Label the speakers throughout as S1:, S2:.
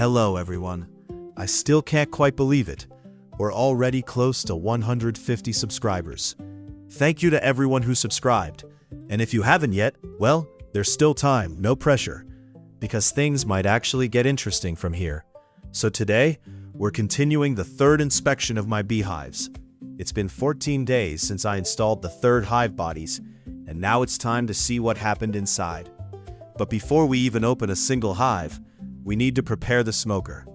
S1: Hello everyone. I still can't quite believe it. We're already close to 150 subscribers. Thank you to everyone who subscribed. And if you haven't yet, well, there's still time, no pressure, because things might actually get interesting from here. So today, we're continuing the third inspection of my beehives. It's been 14 days since I installed the third hive bodies, and now it's time to see what happened inside. But before we even open a single hive, we need to prepare the smoker.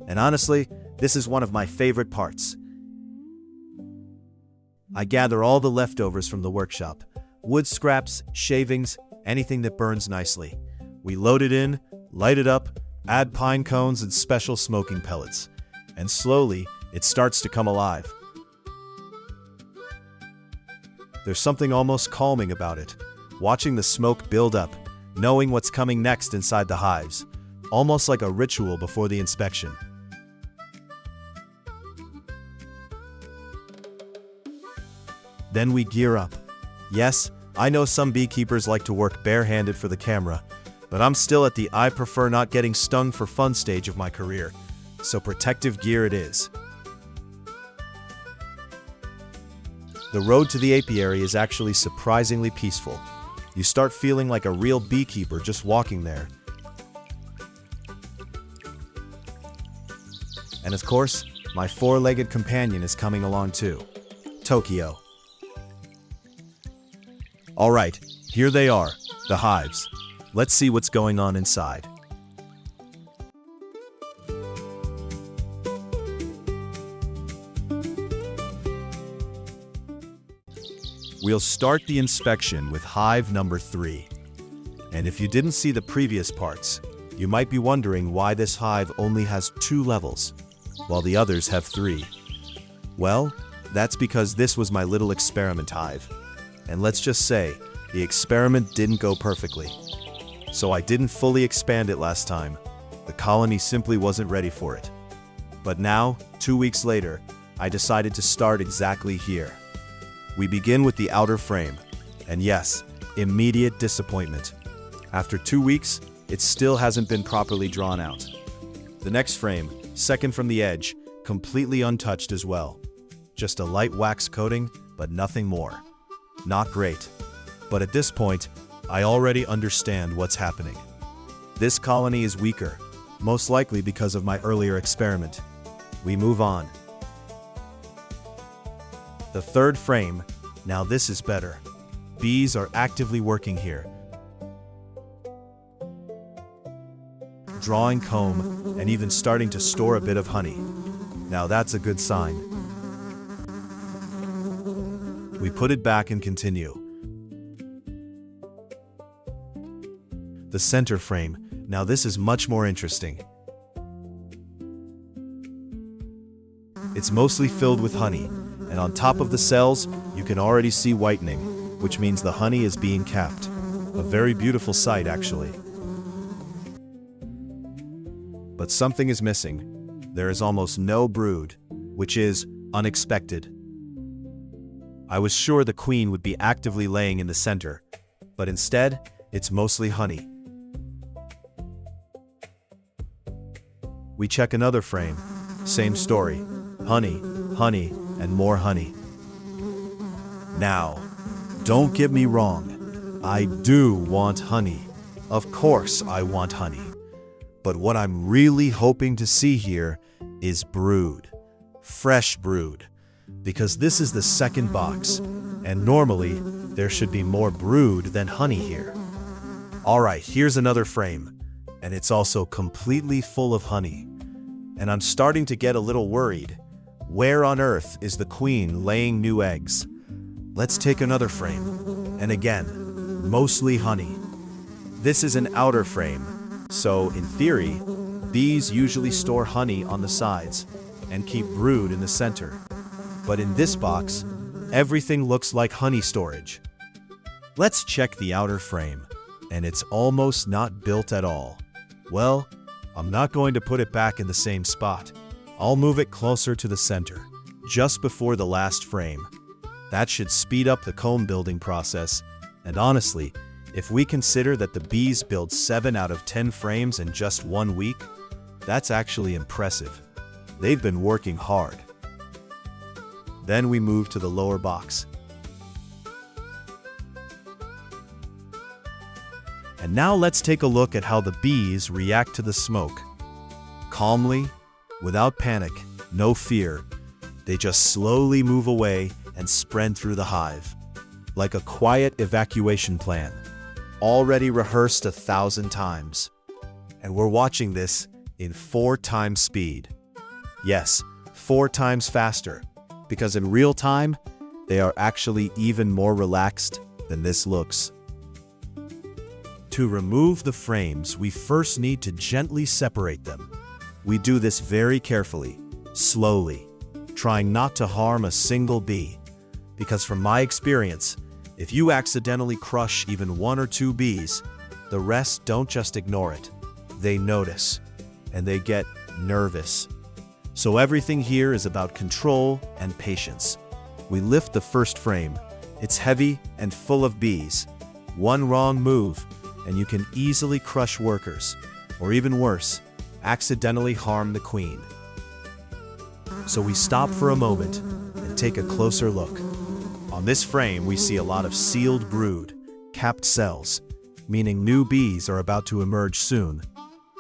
S1: And honestly, this is one of my favorite parts. I gather all the leftovers from the workshop. Wood scraps, shavings, anything that burns nicely. We load it in, light it up, add pine cones and special smoking pellets. And slowly, it starts to come alive. There's something almost calming about it. Watching the smoke build up, knowing what's coming next inside the hives. Almost like a ritual before the inspection. Then we gear up. Yes, I know some beekeepers like to work barehanded for the camera, but I'm still at the I prefer not getting stung for fun stage of my career, so protective gear it is. The road to the apiary is actually surprisingly peaceful. You start feeling like a real beekeeper just walking there. And of course, my four-legged companion is coming along too, Tokyo. Alright, here they are, the hives. Let's see what's going on inside. We'll start the inspection with hive number 3. And if you didn't see the previous parts, you might be wondering why this hive only has 2 levels, while the others have 3. Well, that's because this was my little experiment hive. And let's just say, the experiment didn't go perfectly. So I didn't fully expand it last time. The colony simply wasn't ready for it. But now, 2 weeks later, I decided to start exactly here. We begin with the outer frame, and yes, immediate disappointment. After 2 weeks, it still hasn't been properly drawn out. The next frame, second from the edge, completely untouched as well. Just a light wax coating, but nothing more. Not great. But at this point, I already understand what's happening. This colony is weaker, most likely because of my earlier experiment. We move on. The third frame, now this is better. Bees are actively working here. Drawing comb and even starting to store a bit of honey. Now that's a good sign. We put it back and continue. The center frame, now this is much more interesting. It's mostly filled with honey, and on top of the cells, you can already see whitening, which means the honey is being capped. A very beautiful sight, actually. But something is missing. There is almost no brood, which is unexpected. I was sure the queen would be actively laying in the center, but instead, it's mostly honey. We check another frame. Same story. Honey, honey, and more honey. Now, don't get me wrong. I do want honey. Of course I want honey. But what I'm really hoping to see here is brood. Fresh brood. Because this is the second box, and normally there should be more brood than honey here. Alright, here's another frame, and it's also completely full of honey. And I'm starting to get a little worried. Where on earth is the queen laying new eggs? Let's take another frame, and again, mostly honey. This is an outer frame, so in theory, bees usually store honey on the sides and keep brood in the center. But in this box, everything looks like honey storage. Let's check the outer frame, and it's almost not built at all. Well, I'm not going to put it back in the same spot. I'll move it closer to the center, just before the last frame. That should speed up the comb building process, and honestly, If we consider that the bees build 7 out of 10 frames in just 1 week, that's actually impressive. They've been working hard. Then we move to the lower box. And now let's take a look at how the bees react to the smoke. Calmly, without panic, no fear, they just slowly move away and spread through the hive. Like a quiet evacuation plan, already rehearsed 1,000 times. And we're watching this in 4 times speed. Yes, 4 times faster, because in real time, they are actually even more relaxed than this looks. To remove the frames, we first need to gently separate them. We do this very carefully, slowly, trying not to harm a single bee. Because from my experience, if you accidentally crush even 1 or 2 bees, the rest don't just ignore it. They notice, and they get nervous. So everything here is about control and patience. We lift the first frame. It's heavy and full of bees. One wrong move, and you can easily crush workers, or even worse, accidentally harm the queen. So we stop for a moment and take a closer look. On this frame, we see a lot of sealed brood, capped cells, meaning new bees are about to emerge soon.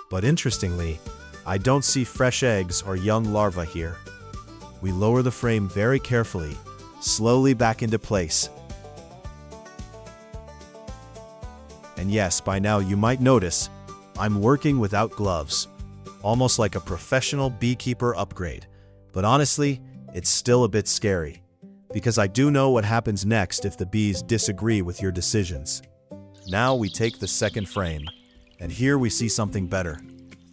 S1: But interestingly, I don't see fresh eggs or young larvae here. We lower the frame very carefully, slowly back into place. And yes, by now you might notice, I'm working without gloves, almost like a professional beekeeper upgrade. But honestly, it's still a bit scary, because I do know what happens next if the bees disagree with your decisions. Now we take the second frame, and here we see something better.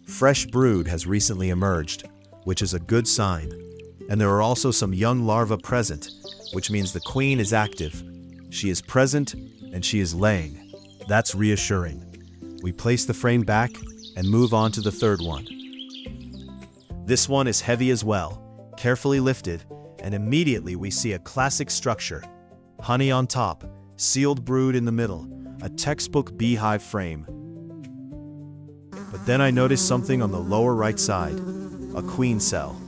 S1: Fresh brood has recently emerged, which is a good sign. And there are also some young larvae present, which means the queen is active. She is present, and she is laying. That's reassuring. We place the frame back and move on to the third one. This one is heavy as well, carefully lifted, and immediately we see a classic structure. Honey on top, sealed brood in the middle, a textbook beehive frame. But then I noticed something on the lower right side, a queen cell.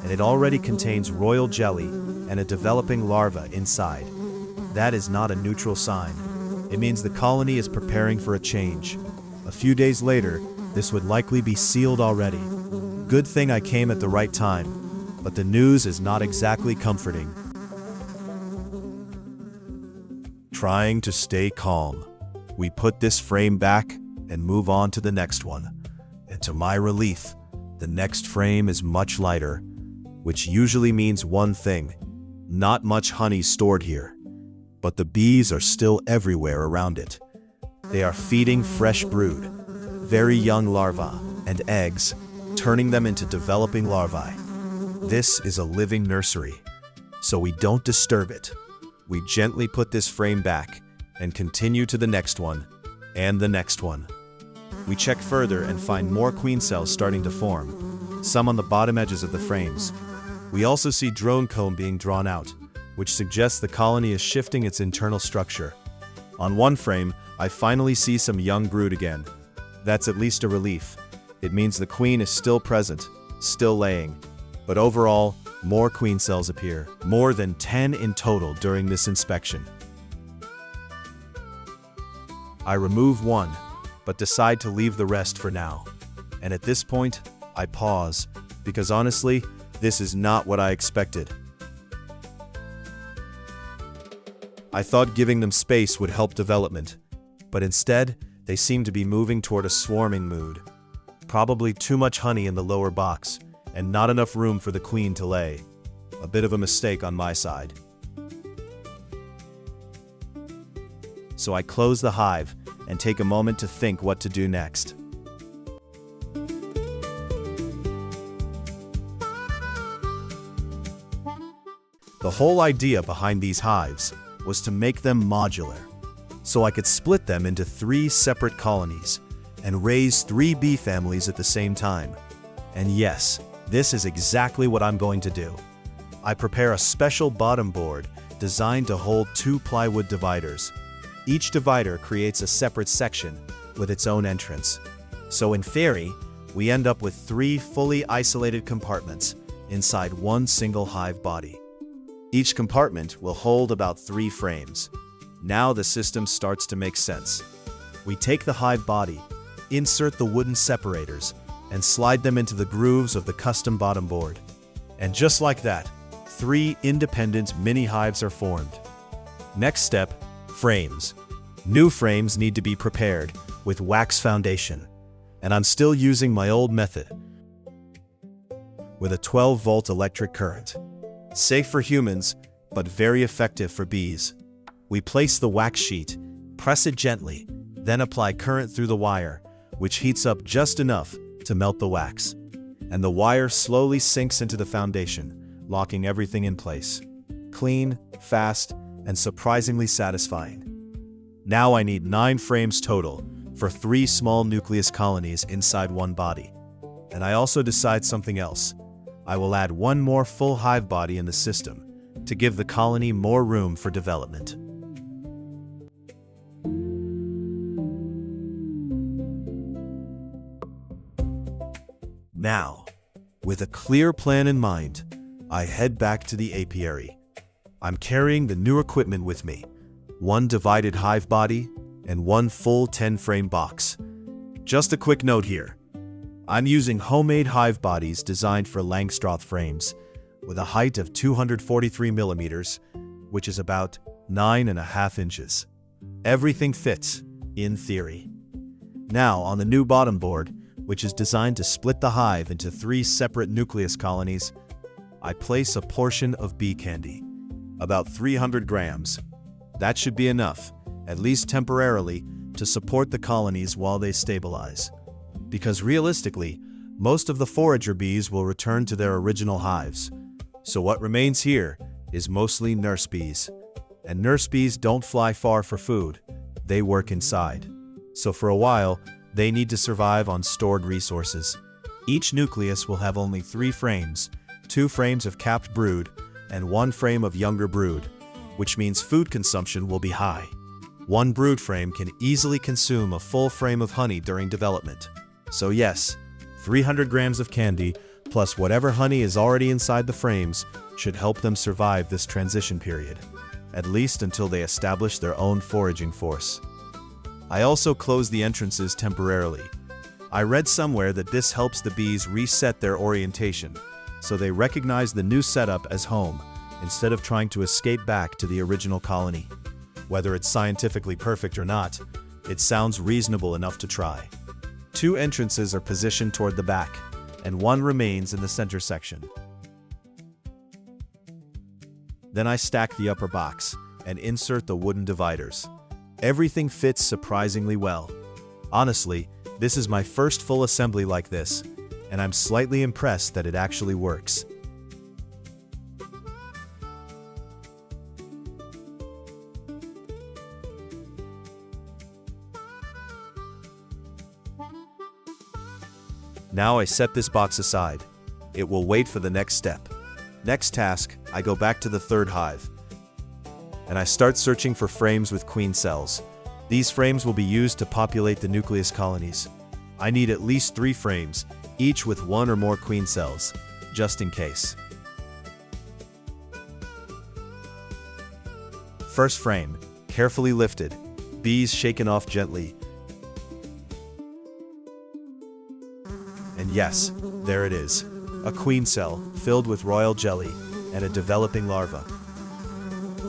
S1: And it already contains royal jelly and a developing larva inside. That is not a neutral sign. It means the colony is preparing for a change. A few days later, this would likely be sealed already. Good thing I came at the right time, but the news is not exactly comforting. Trying to stay calm, we put this frame back and move on to the next one. And to my relief, the next frame is much lighter, which usually means one thing: not much honey stored here. But the bees are still everywhere around it. They are feeding fresh brood, very young larvae, and eggs, turning them into developing larvae. This is a living nursery, so we don't disturb it. We gently put this frame back and continue to the next one, and the next one. We check further and find more queen cells starting to form, some on the bottom edges of the frames. We also see drone comb being drawn out, which suggests the colony is shifting its internal structure. On one frame, I finally see some young brood again. That's at least a relief. It means the queen is still present, still laying. But overall, more queen cells appear, more than 10 in total during this inspection. I remove one, but decide to leave the rest for now. And at this point, I pause, because honestly, this is not what I expected. I thought giving them space would help development, but instead, they seem to be moving toward a swarming mood. Probably too much honey in the lower box, and not enough room for the queen to lay. A bit of a mistake on my side. So I close the hive and take a moment to think what to do next. The whole idea behind these hives was to make them modular. so I could split them into 3 separate colonies and raise 3 bee families at the same time. And yes, this is exactly what I'm going to do. I prepare a special bottom board designed to hold 2 plywood dividers. Each divider creates a separate section with its own entrance. So in theory, we end up with 3 fully isolated compartments inside one single hive body. Each compartment will hold about 3 frames. Now the system starts to make sense. We take the hive body, insert the wooden separators, and slide them into the grooves of the custom bottom board. And just like that, 3 independent mini hives are formed. Next step, frames. New frames need to be prepared with wax foundation, and I'm still using my old method with a 12-volt electric current. Safe for humans, but very effective for bees. We place the wax sheet, press it gently, then apply current through the wire, which heats up just enough to melt the wax. And the wire slowly sinks into the foundation, locking everything in place. Clean, fast, and surprisingly satisfying. Now I need 9 frames total for 3 small nucleus colonies inside one body. And I also decide something else. I will add 1 more full hive body in the system to give the colony more room for development. Now, with a clear plan in mind, I head back to the apiary. I'm carrying the new equipment with me, 1 divided hive body and 1 full 10-frame box. Just a quick note here. I'm using homemade hive bodies designed for Langstroth frames with a height of 243 millimeters, which is about 9.5 inches. Everything fits, in theory. Now, on the new bottom board, which is designed to split the hive into 3 separate nucleus colonies, I place a portion of bee candy, about 300 grams. That should be enough, at least temporarily, to support the colonies while they stabilize. Because realistically, most of the forager bees will return to their original hives. So what remains here is mostly nurse bees. And nurse bees don't fly far for food, they work inside. So for a while, they need to survive on stored resources. Each nucleus will have only 3 frames, 2 frames of capped brood, and 1 frame of younger brood, which means food consumption will be high. 1 brood frame can easily consume a full frame of honey during development. So yes, 300 grams of candy plus whatever honey is already inside the frames should help them survive this transition period, at least until they establish their own foraging force. I also close the entrances temporarily. I read somewhere that this helps the bees reset their orientation, so they recognize the new setup as home instead of trying to escape back to the original colony. Whether it's scientifically perfect or not, it sounds reasonable enough to try. 2 entrances are positioned toward the back, and 1 remains in the center section. Then I stack the upper box and insert the wooden dividers. Everything fits surprisingly well. Honestly, this is my first full assembly like this, and I'm slightly impressed that it actually works. Now I set this box aside. It will wait for the next step. Next task, I go back to the 3rd hive, and I start searching for frames with queen cells. These frames will be used to populate the nucleus colonies. I need at least 3 frames, each with 1 or more queen cells, just in case. First frame, carefully lifted, bees shaken off gently. And yes, there it is, a queen cell filled with royal jelly and a developing larva.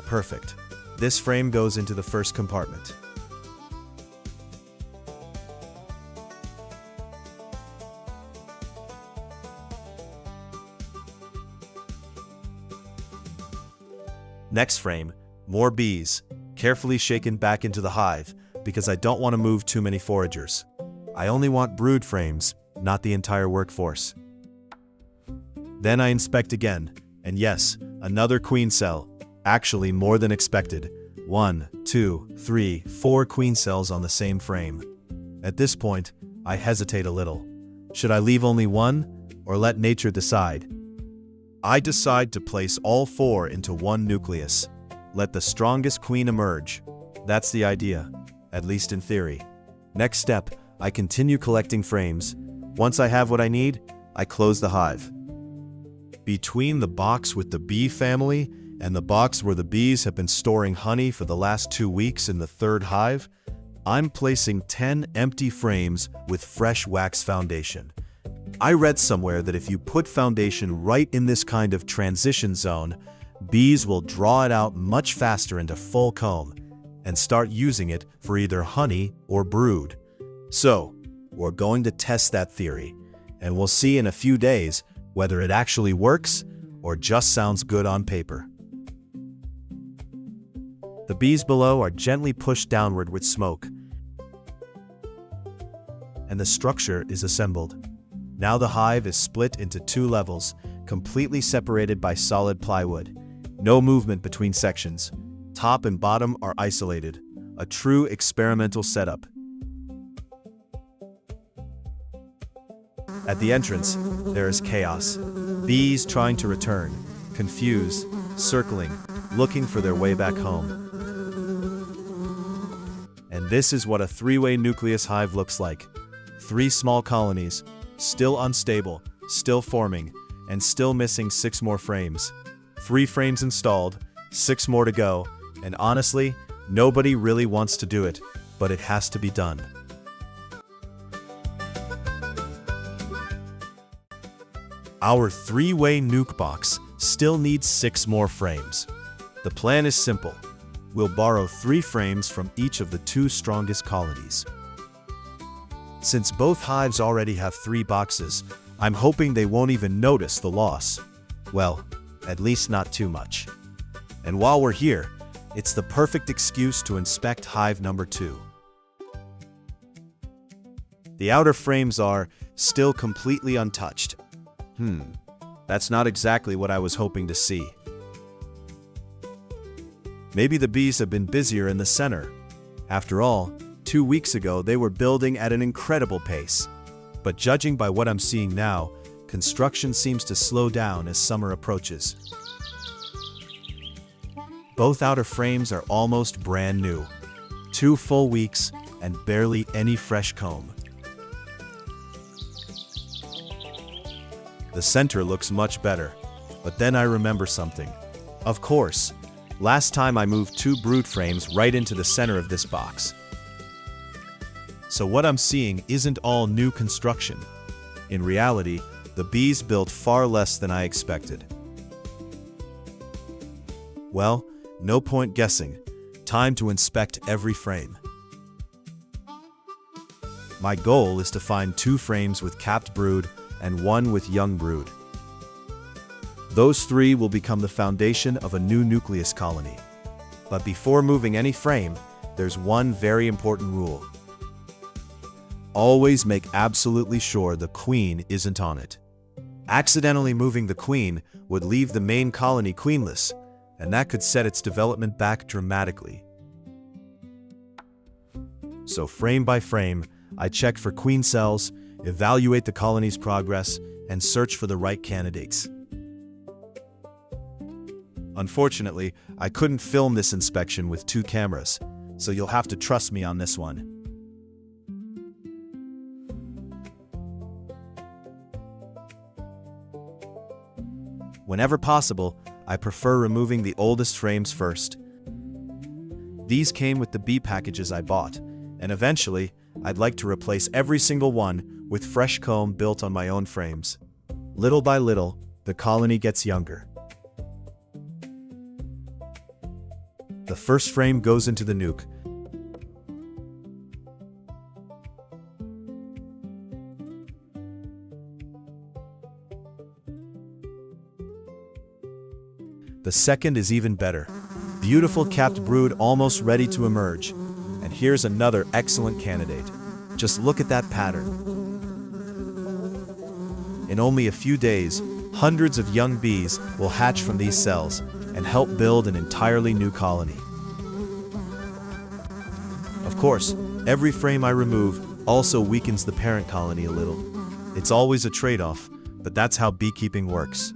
S1: Perfect. This frame goes into the first compartment. Next frame, more bees, carefully shaken back into the hive because I don't want to move too many foragers. I only want brood frames, not the entire workforce. Then I inspect again, and yes, another queen cell, actually more than expected, 1, 2, 3, 4 queen cells on the same frame. At this point, I hesitate a little. Should I leave only one, or let nature decide? I decide to place all 4 into one nucleus. Let the strongest queen emerge. That's the idea, at least in theory. Next step, I continue collecting frames. Once I have what I need, I close the hive. Between the box with the bee family and the box where the bees have been storing honey for the last 2 weeks in the third hive, I'm placing 10 empty frames with fresh wax foundation. I read somewhere that if you put foundation right in this kind of transition zone, bees will draw it out much faster into full comb and start using it for either honey or brood. So, we're going to test that theory, and we'll see in a few days whether it actually works or just sounds good on paper. The bees below are gently pushed downward with smoke, and the structure is assembled. Now the hive is split into 2 levels, completely separated by solid plywood. No movement between sections. Top and bottom are isolated. A true experimental setup. At the entrance, there is chaos. Bees trying to return, confused, circling, looking for their way back home. And this is what a 3-way nucleus hive looks like. 3 small colonies, still unstable, still forming, and still missing 6 more frames. 3 frames installed, 6 more to go, and honestly, nobody really wants to do it, but it has to be done. Our 3-way nuke box still needs 6 more frames. The plan is simple. We'll borrow 3 frames from each of the 2 strongest colonies. Since both hives already have 3 boxes, I'm hoping they won't even notice the loss. Well, at least not too much. And while we're here, it's the perfect excuse to inspect hive number 2. The outer frames are still completely untouched. That's not exactly what I was hoping to see. Maybe the bees have been busier in the center. After all, 2 weeks ago they were building at an incredible pace. But judging by what I'm seeing now, construction seems to slow down as summer approaches. Both outer frames are almost brand new. 2 full weeks and barely any fresh comb. The center looks much better, but then I remember something. Of course, last time I moved 2 brood frames right into the center of this box. So what I'm seeing isn't all new construction. In reality, the bees built far less than I expected. Well, no point guessing. Time to inspect every frame. My goal is to find 2 frames with capped brood and 1 with young brood. Those 3 will become the foundation of a new nucleus colony. But before moving any frame, there's one very important rule. Always make absolutely sure the queen isn't on it. Accidentally moving the queen would leave the main colony queenless, and that could set its development back dramatically. So frame by frame, I check for queen cells, evaluate the colony's progress, and search for the right candidates. Unfortunately, I couldn't film this inspection with 2 cameras, so you'll have to trust me on this one. Whenever possible, I prefer removing the oldest frames first. These came with the bee packages I bought, and eventually, I'd like to replace every single one with fresh comb built on my own frames. Little by little, the colony gets younger. The first frame goes into the nuke. The second is even better. Beautiful capped brood almost ready to emerge. And here's another excellent candidate. Just look at that pattern. In only a few days, hundreds of young bees will hatch from these cells and help build an entirely new colony. course, every frame I remove also weakens the parent colony a little. It's always a trade-off, but that's how beekeeping works.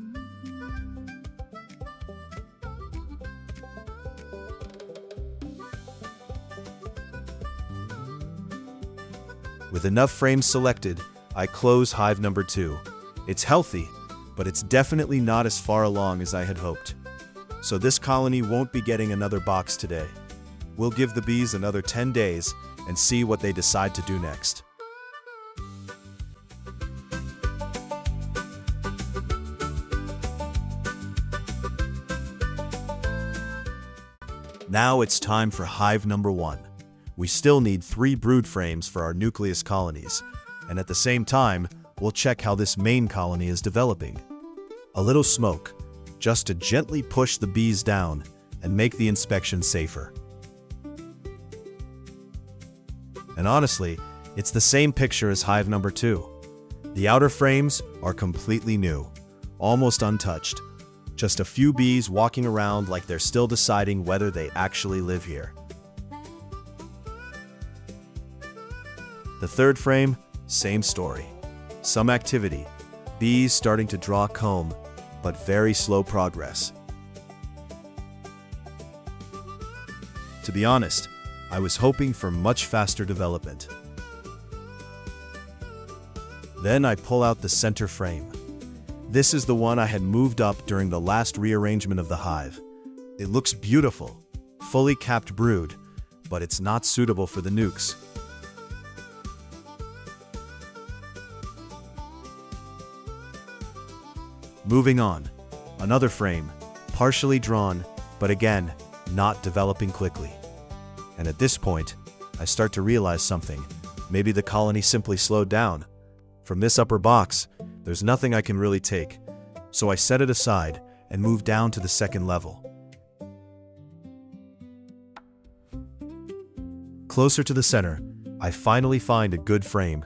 S1: With enough frames selected, I close hive number 2. It's healthy, but it's definitely not as far along as I had hoped. So this colony won't be getting another box today. We'll give the bees another 10 days and see what they decide to do next. Now it's time for hive number 1. We still need 3 brood frames for our nucleus colonies, and at the same time, we'll check how this main colony is developing. A little smoke, just to gently push the bees down and make the inspection safer. And honestly, it's the same picture as hive number 2. The outer frames are completely new, almost untouched. Just a few bees walking around like they're still deciding whether they actually live here. The third frame, same story. Some activity, bees starting to draw comb, but very slow progress. To be honest, I was hoping for much faster development. Then I pull out the center frame. This is the one I had moved up during the last rearrangement of the hive. It looks beautiful, fully capped brood, but it's not suitable for the nucs. Moving on, another frame, partially drawn, but again, not developing quickly. And at this point, I start to realize something. Maybe the colony simply slowed down. From this upper box, there's nothing I can really take, so I set it aside and move down to the second level. Closer to the center, I finally find a good frame.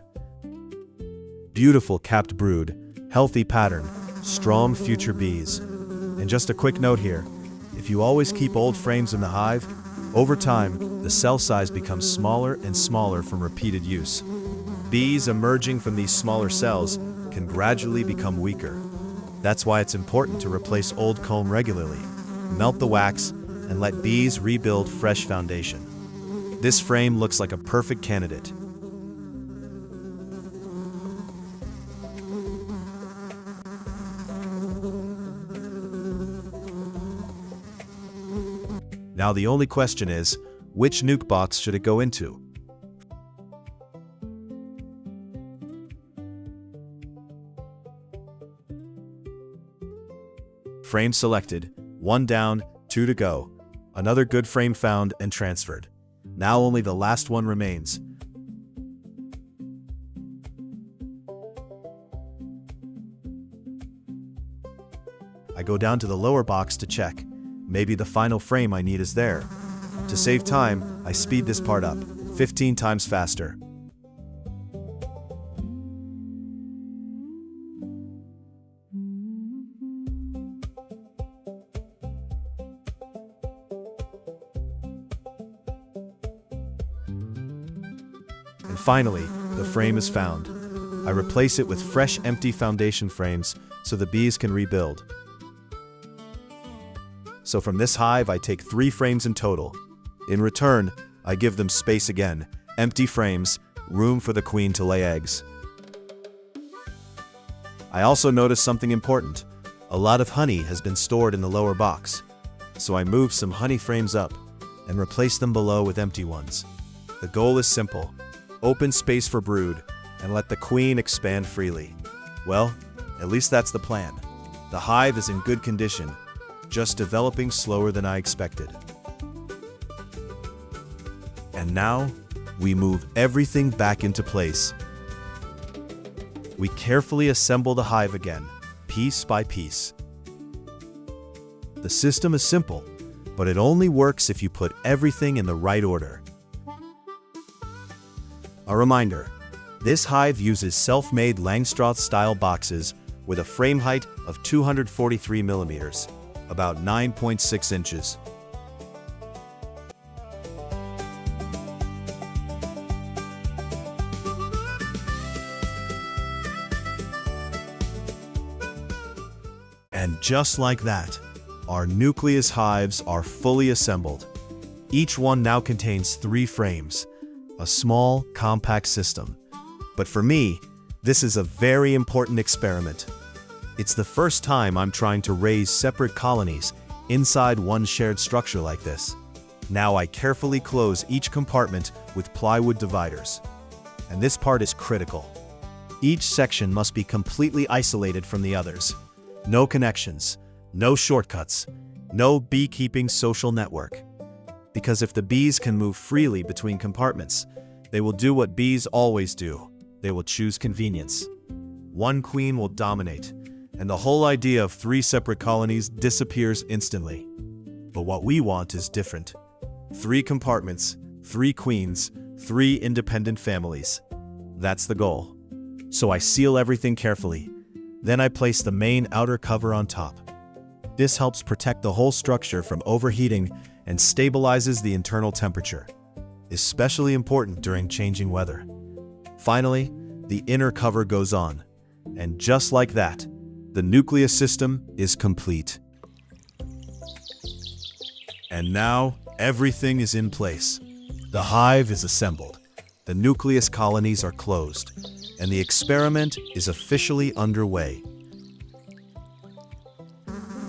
S1: Beautiful capped brood, healthy pattern, strong future bees. And just a quick note here, if you always keep old frames in the hive, over time, the cell size becomes smaller and smaller from repeated use. Bees emerging from these smaller cells can gradually become weaker. That's why it's important to replace old comb regularly, melt the wax, and let bees rebuild fresh foundation. This frame looks like a perfect candidate. Now the only question is, which nuc box should it go into? Frame selected, 1 down, 2 to go. Another good frame found and transferred. Now only the last one remains. I go down to the lower box to check. Maybe the final frame I need is there. To save time, I speed this part up, 15 times faster. And finally, the frame is found. I replace it with fresh empty foundation frames so the bees can rebuild. So from this hive, I take 3 frames in total. In return, I give them space again, empty frames, room for the queen to lay eggs. I also notice something important. A lot of honey has been stored in the lower box. So I move some honey frames up and replace them below with empty ones. The goal is simple. Open space for brood and let the queen expand freely. Well, at least that's the plan. The hive is in good condition, just developing slower than I expected. And now, we move everything back into place. We carefully assemble the hive again, piece by piece. The system is simple, but it only works if you put everything in the right order. A reminder, this hive uses self-made Langstroth-style boxes with a frame height of 243 millimeters. About 9.6 inches. And just like that, our nucleus hives are fully assembled. Each one now contains 3 frames, a small, compact system. But for me, this is a very important experiment. It's the first time I'm trying to raise separate colonies inside one shared structure like this. Now I carefully close each compartment with plywood dividers. And this part is critical. Each section must be completely isolated from the others. No connections, no shortcuts, no beekeeping social network. Because if the bees can move freely between compartments, they will do what bees always do. They will choose convenience. One queen will dominate, and the whole idea of 3 separate colonies disappears instantly. But what we want is different. 3 compartments, 3 queens, 3 independent families. That's the goal. So I seal everything carefully. Then I place the main outer cover on top. This helps protect the whole structure from overheating and stabilizes the internal temperature, especially important during changing weather. Finally, the inner cover goes on, and just like that, the nucleus system is complete. And now, everything is in place. The hive is assembled, the nucleus colonies are closed, and the experiment is officially underway.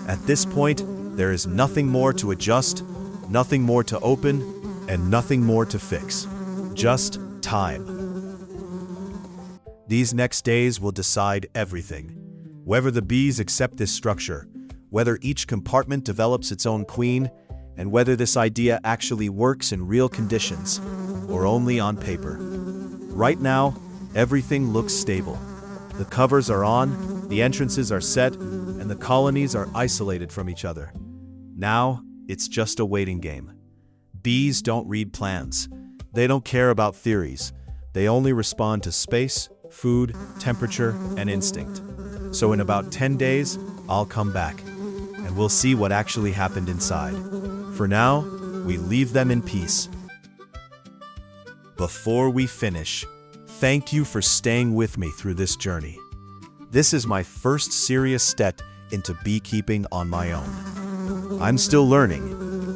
S1: At this point, there is nothing more to adjust, nothing more to open, and nothing more to fix. Just time. These next days will decide everything. Whether the bees accept this structure, whether each compartment develops its own queen, and whether this idea actually works in real conditions, or only on paper. Right now, everything looks stable. The covers are on, the entrances are set, and the colonies are isolated from each other. Now, it's just a waiting game. Bees don't read plans. They don't care about theories. They only respond to space, food, temperature, and instinct. So in about 10 days, I'll come back, and we'll see what actually happened inside. For now, we leave them in peace. Before we finish, thank you for staying with me through this journey. This is my first serious step into beekeeping on my own. I'm still learning,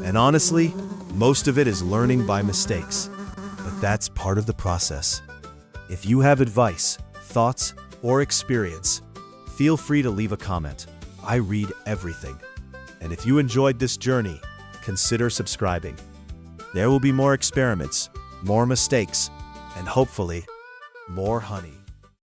S1: and honestly, most of it is learning by mistakes. But that's part of the process. If you have advice, thoughts, or experience, feel free to leave a comment. I read everything. And if you enjoyed this journey, consider subscribing. There will be more experiments, more mistakes, and hopefully, more honey.